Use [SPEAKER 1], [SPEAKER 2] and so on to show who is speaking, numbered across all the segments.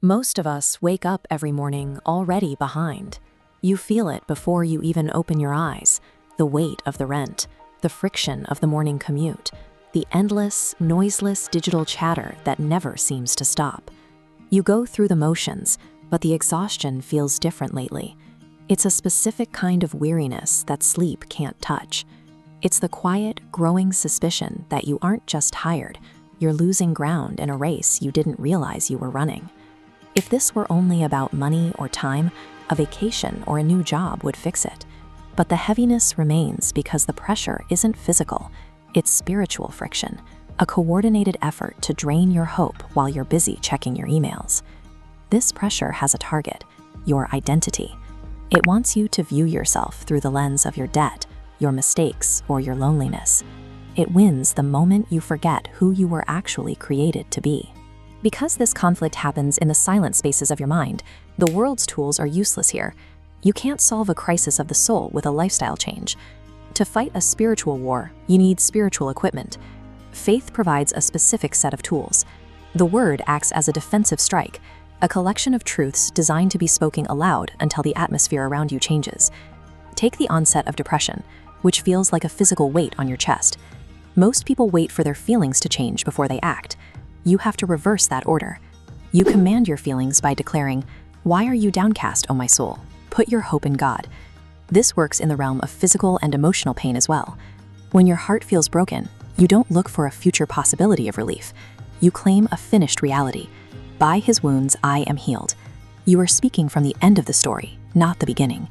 [SPEAKER 1] Most of us wake up every morning already behind. You feel it before you even open your eyes, the weight of the rent, the friction of the morning commute, the endless, noiseless digital chatter that never seems to stop. You go through the motions, but the exhaustion feels different lately. It's a specific kind of weariness that sleep can't touch. It's the quiet, growing suspicion that you aren't just tired, you're losing ground in a race you didn't realize you were running. If this were only about money or time, a vacation or a new job would fix it. But the heaviness remains because the pressure isn't physical, it's spiritual friction, a coordinated effort to drain your hope while you're busy checking your emails. This pressure has a target, your identity. It wants you to view yourself through the lens of your debt, your mistakes, or your loneliness. It wins the moment you forget who you were actually created to be. Because this conflict happens in the silent spaces of your mind, the world's tools are useless here. You can't solve a crisis of the soul with a lifestyle change. To fight a spiritual war, you need spiritual equipment. Faith provides a specific set of tools. The word acts as a defensive strike, a collection of truths designed to be spoken aloud until the atmosphere around you changes. Take the onset of depression, which feels like a physical weight on your chest. Most people wait for their feelings to change before they act. You have to reverse that order. You command your feelings by declaring, "Why are you downcast, O my soul? Put your hope in God." This works in the realm of physical and emotional pain as well. When your heart feels broken, you don't look for a future possibility of relief. You claim a finished reality. By his wounds, I am healed. You are speaking from the end of the story, not the beginning.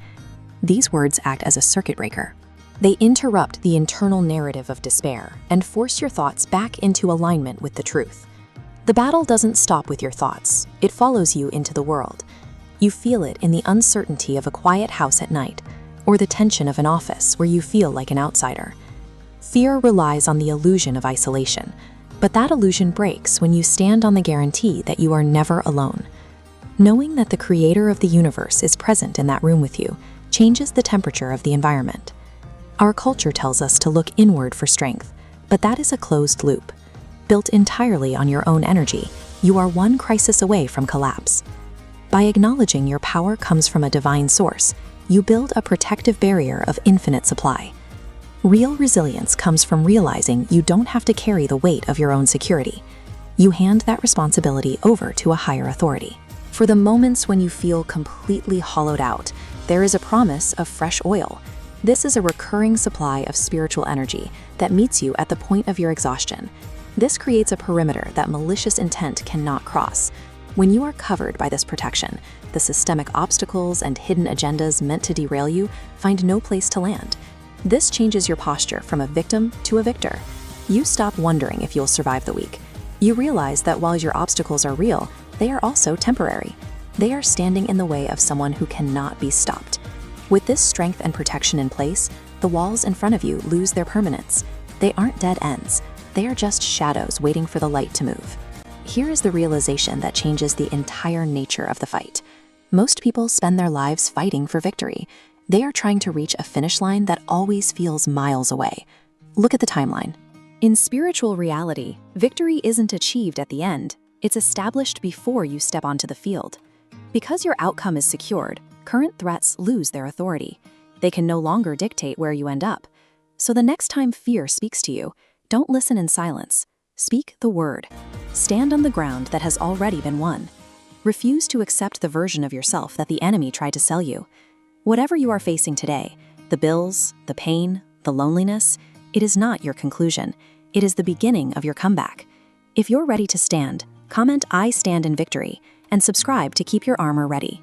[SPEAKER 1] These words act as a circuit breaker. They interrupt the internal narrative of despair and force your thoughts back into alignment with the truth. The battle doesn't stop with your thoughts. It follows you into the world. You feel it in the uncertainty of a quiet house at night, or the tension of an office where you feel like an outsider. Fear relies on the illusion of isolation, but that illusion breaks when you stand on the guarantee that you are never alone. Knowing that the creator of the universe is present in that room with you changes the temperature of the environment. Our culture tells us to look inward for strength, but that is a closed loop. Built entirely on your own energy, you are one crisis away from collapse. By acknowledging your power comes from a divine source, you build a protective barrier of infinite supply. Real resilience comes from realizing you don't have to carry the weight of your own security. You hand that responsibility over to a higher authority. For the moments when you feel completely hollowed out, there is a promise of fresh oil. This is a recurring supply of spiritual energy that meets you at the point of your exhaustion. This creates a perimeter that malicious intent cannot cross. When you are covered by this protection, the systemic obstacles and hidden agendas meant to derail you find no place to land. This changes your posture from a victim to a victor. You stop wondering if you'll survive the week. You realize that while your obstacles are real, they are also temporary. They are standing in the way of someone who cannot be stopped. With this strength and protection in place, the walls in front of you lose their permanence. They aren't dead ends. They are just shadows waiting for the light to move. Here is the realization that changes the entire nature of the fight. Most people spend their lives fighting for victory. They are trying to reach a finish line that always feels miles away. Look at the timeline. In spiritual reality, victory isn't achieved at the end. It's established before you step onto the field. Because your outcome is secured, current threats lose their authority. They can no longer dictate where you end up. So the next time fear speaks to you, don't listen in silence. Speak the word. Stand on the ground that has already been won. Refuse to accept the version of yourself that the enemy tried to sell you. Whatever you are facing today, the bills, the pain, the loneliness, it is not your conclusion. It is the beginning of your comeback. If you're ready to stand, comment "I stand in victory" and subscribe to keep your armor ready.